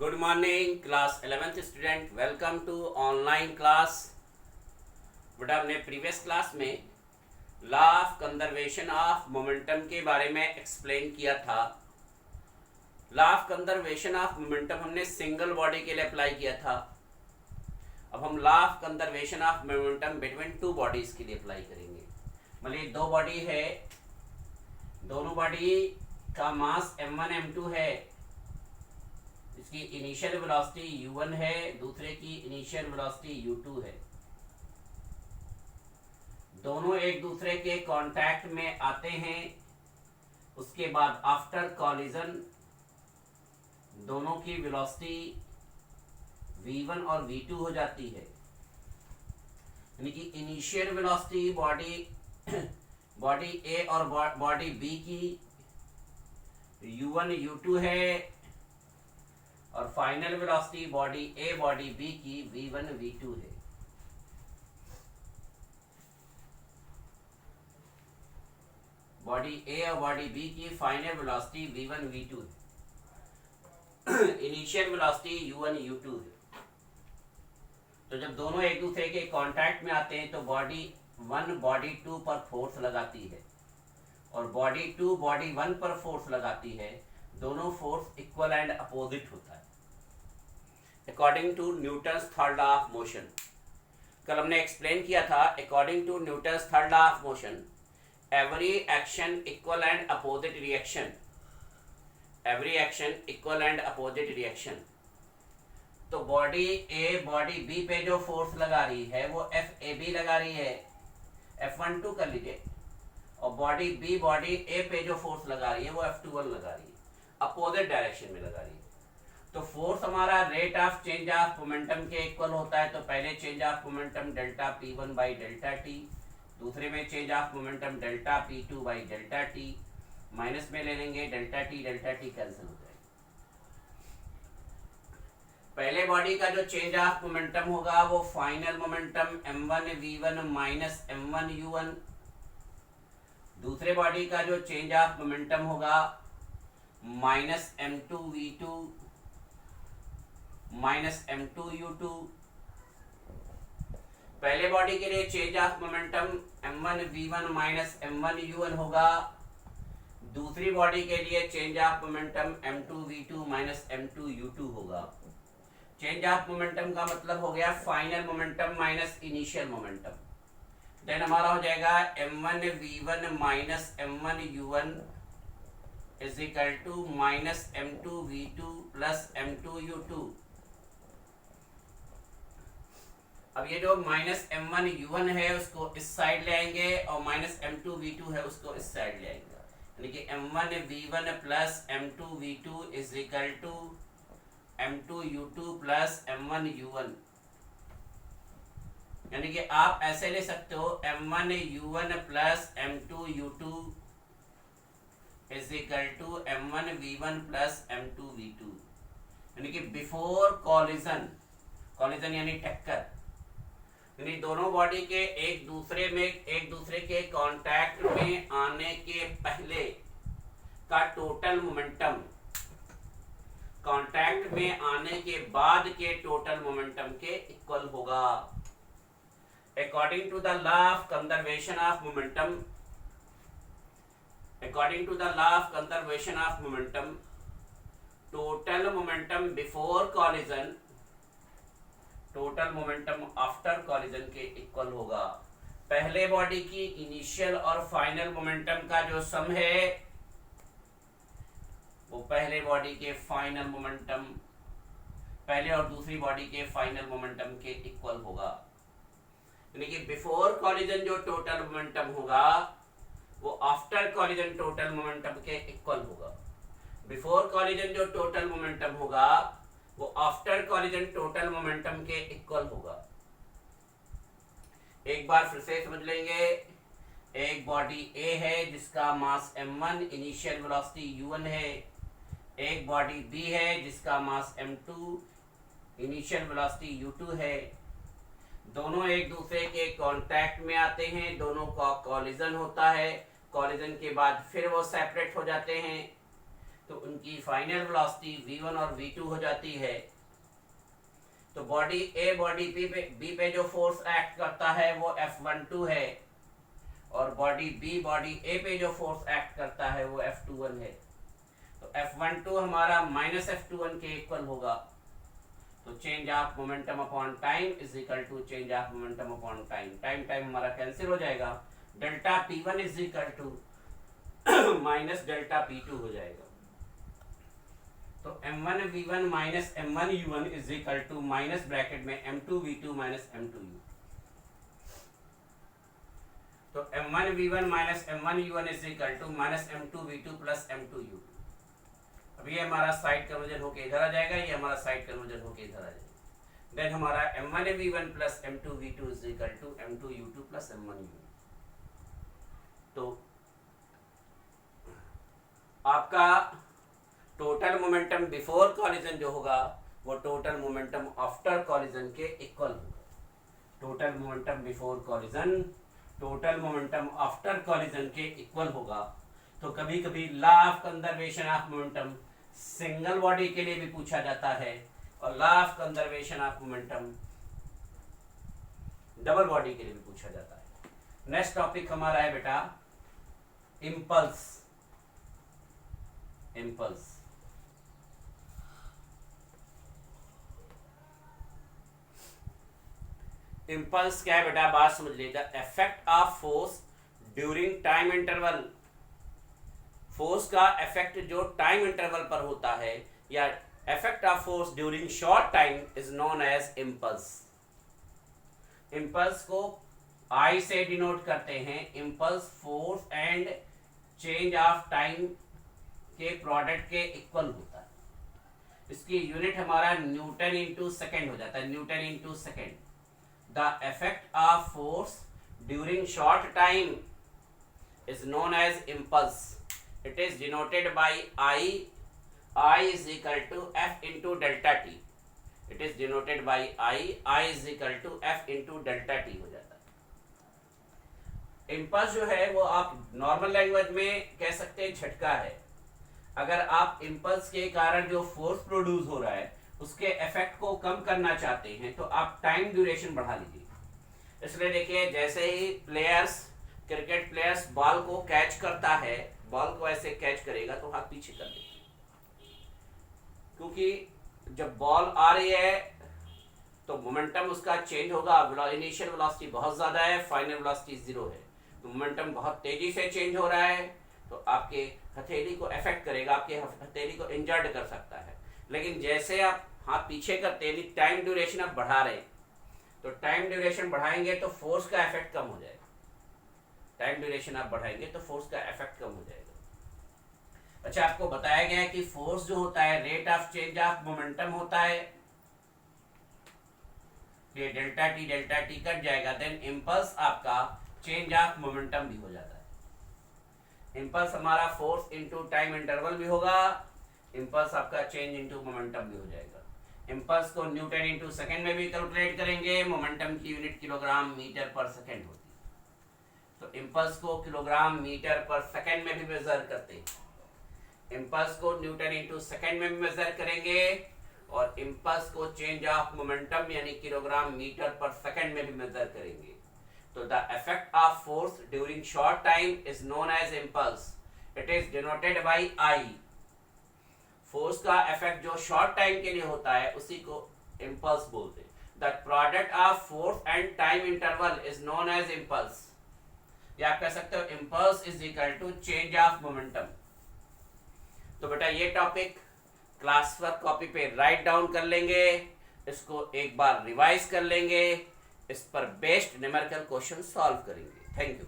Good morning class 11th student, welcome to online class. बेटा हमने previous class में law of conservation of momentum के बारे में एक्सप्लेन किया था। Law of conservation of momentum हमने सिंगल बॉडी के लिए अप्लाई किया था। अब हम law of conservation of momentum between two bodies के लिए अप्लाई करेंगे। मतलब दो बॉडी है, दोनों बॉडी का मास m1 m2 है, इसकी इनिशियल वेलोसिटी u1 है, दूसरे की इनिशियल वेलोसिटी u2 है। दोनों एक दूसरे के कांटेक्ट में आते हैं, उसके बाद आफ्टर कॉलिजन दोनों की वेलोसिटी v1 और v2 हो जाती है। यानी कि इनिशियल वेलोसिटी बॉडी A और बॉडी B की u1 u2 है, और final velocity body A body B की v1 v2 है। बॉडी A और बॉडी B की फाइनल वेलोसिटी v1 v2 है। इनिशियल वेलोसिटी u1 u2 है। तो जब दोनों एक दूसरे के कांटेक्ट में आते हैं तो बॉडी 1 बॉडी 2 पर फोर्स लगाती है और बॉडी 2 बॉडी 1 पर फोर्स लगाती है। दोनों फोर्स इक्वल एंड अपोजिट होता है according to Newton's third law of motion. कल हमने एक्सप्लेन किया था, according to Newton's third law of motion every action equal and opposite reaction, every action equal and opposite reaction. तो body A body B पे जो force लगा रही है वो FAB लगा रही है, F12 कर लीजिए, और बॉडी B बॉडी A पे जो फोर्स लगा रही है वो F21 लगा रही है, अपोजिट डायरेक्शन में लगा रही है। तो फोर्स हमारा rate of change of momentum के इक्वल होता है। तो पहले change of momentum delta P1 by delta T, दूसरे में change of momentum delta P2 by delta T, minus में ले लेंगे डेल्टा टी कैंसिल हो जाएगा। पहले बॉडी का जो चेंज ऑफ मोमेंटम होगा वो final momentum m1 v1 minus m1 u1, दूसरे बॉडी का जो चेंज ऑफ मोमेंटम होगा minus m2 v2 minus m2 u2। पहले बॉडी के लिए change of momentum m1 v1 minus m1 u1 होगा, दूसरी बॉडी के लिए change of momentum m2 v2 minus m2 u2 होगा। चेंज ऑफ मोमेंटम का मतलब हो गया final momentum minus initial momentum. Then हमारा हो जाएगा m1 v1 minus m1 u1 is equal to minus m2 v2 plus m2 u2। अब ये जो माइनस m1 u1 है उसको इस साइड ले आएंगे और माइनस m2 v2 है उसको इस साइड ले आएंगे। यानी कि m1 v1 plus m2 v2 is equal to m2 u2 plus m1 u1। यानी कि आप ऐसे ले सकते हो m1 u1 plus m2 u2 is equal to m1 v1 plus m2 v2। यानी कि बिफोर कॉलिजन, कॉलिजन यानी टक्कर, यानी दोनों बॉडी के एक दूसरे के कांटेक्ट में आने के पहले का टोटल मोमेंटम कांटेक्ट में आने के बाद के टोटल मोमेंटम के इक्वल होगा। According to the law of conservation of momentum, according to the law of conservation of momentum total momentum before collision total momentum after collision के इक्वल होगा। पहले बॉडी की इनिशियल और फाइनल मोमेंटम का जो सम है वो पहले बॉडी के फाइनल मोमेंटम, पहले और दूसरी बॉडी के फाइनल मोमेंटम के इक्वल होगा। यानी कि बिफोर कॉलिजन जो टोटल मोमेंटम होगा वो आफ्टर कॉलिजन टोटल मोमेंटम के इक्वल होगा। बिफोर कॉलिजन जो टोटल मोमेंटम होगा वो आफ्टर कॉलिजन टोटल मोमेंटम के इक्वल होगा। एक बार फिर से समझ लेंगे। एक बॉडी A है जिसका मास m1 इनिशियल वेलोसिटी u1 है, एक बॉडी B है जिसका मास m2 इनिशियल वेलोसिटी u2 है। दोनों एक दूसरे के कांटेक्ट में आते हैं, दोनों का कॉलिजन होता है, कॉलिजन के बाद फिर वो सेपरेट हो जाते हैं। तो उनकी फाइनल वेलोसिटी v1 और v2 हो जाती है। तो बॉडी ए बॉडी बी पे जो फोर्स एक्ट करता है वो F12 है, और बॉडी बी बॉडी ए पे जो फोर्स एक्ट करता है वो F21 है। तो F12 हमारा माइनस F21 के इक्वल होगा। तो change of momentum upon time is equal to change of momentum upon time. Time time हमारा कैंसिल हो जाएगा। Delta P1 is equal to minus delta P2 हो जाएगा। तो m1v1 minus m1u1 is equal to minus bracket में m2v2 minus m2u। तो m1v1 minus m1u1 is equal to minus m2v2 plus m2u। अब ये हमारा साइड कन्वर्जन होके इधर आ जाएगा, ये हमारा साइड कन्वर्जन होके इधर आ जाएगा। देन हमारा m1v1 plus m2v2 is equal to m2u2 plus m1u। तो आपका टोटल मोमेंटम बिफोर कॉलिजन जो होगा वो टोटल मोमेंटम आफ्टर कॉलिजन के इक्वल होगा। Total momentum before collision total momentum after collision के इक्वल होगा। तो कभी कभी law of conservation of momentum single body के लिए भी पूछा जाता है, और law of conservation of momentum double body के लिए भी पूछा जाता है। नेक्स्ट टॉपिक हमारा है बेटा इम्पल्स। इम्पल्स इम्पल्स क्या है बेटा, बात समझ लीजिएगा। Effect of force during time interval. Force का इफेक्ट जो टाइम इंटरवल पर होता है, या effect of force during short time is known as impulse. Impulse को आई से डिनोट करते हैं। Impulse force and change of time के प्रोडक्ट के इक्वल होता है। इसकी यूनिट हमारा न्यूटन इंटू सेकेंड हो जाता है। Newton into second. The effect of force during short time is known as impulse. It is denoted by I. I is equal to F into delta T. It is denoted by I. I is equal to F into delta T हो जाता है। Impulse जो है वो आप normal language में कह सकते हैं झटका है। अगर आप इम्पल्स के कारण जो फोर्स प्रोड्यूस हो रहा है उसके इफेक्ट को कम करना चाहते हैं तो आप टाइम ड्यूरेशन बढ़ा लीजिए। इसलिए देखिए, जैसे ही प्लेयर्स क्रिकेट प्लेयर्स बॉल को कैच करता है, बॉल को ऐसे कैच करेगा तो हाथ पीछे कर देते, क्योंकि जब बॉल आ रही है तो मोमेंटम उसका चेंज होगा। इनिशियल वेलोसिटी बहुत ज्यादा है, फाइनल वेलोसिटी 0 है, तो मोमेंटम बहुत तेजी से चेंज हो रहा है, तो आपके हथेली को अफेक्ट करेगा, आपके हथेली को इंजर्ड कर सकता है। लेकिन जैसे आप हाथ पीछे करते हैं, टाइम ड्यूरेशन आप बढ़ा रहे हैं, तो टाइम ड्यूरेशन बढ़ाएंगे तो फोर्स का इफेक्ट कम हो जाएगा। टाइम ड्यूरेशन आप बढ़ाएंगे तो फोर्स का इफेक्ट कम हो जाएगा। अच्छा, आपको बताया गया है कि फोर्स जो होता है rate of change of momentum होता है। ये डेल्टा टी कट जाएगा, देन इम्पल्स आपका चेंज ऑफ मोमेंटम भी हो जाता है। इम्पल्स हमारा फोर्स इनटू टाइम इंटरवल भी होगा, इम्पल्स आपका चेंज इनटू मोमेंटम भी हो जाएगा। इम्पल्स को न्यूटन इनटू सेकंड में भी कैलकुलेट करेंगे, मोमेंटम की यूनिट किलोग्राम मीटर पर सेकंड होती है, तो इम्पल्स को किलोग्राम मीटर पर सेकंड में भी मेजर करते हैं। इम्पल्स को न्यूटन इनटू सेकंड में भी मेजर करेंगे, और इम्पल्स को चेंज ऑफ मोमेंटम यानी किलोग्राम मीटर पर सेकंड में भी मेजर करेंगे। तो the effect of force during short time is known as impulse. It is denoted by I. Force का इफेक्ट जो शॉर्ट टाइम के लिए होता है उसी को इम्पल्स बोलते हैं। The product of force and time interval is known as impulse, या आप कह सकते हो impulse is equal to change of momentum. तो बेटा ये टॉपिक क्लास वर्क कॉपी पे राइट डाउन कर लेंगे, इसको एक बार रिवाइज कर लेंगे, इस पर बेस्ड न्यूमेरिकल क्वेश्चन सॉल्व करेंगे। Thank you.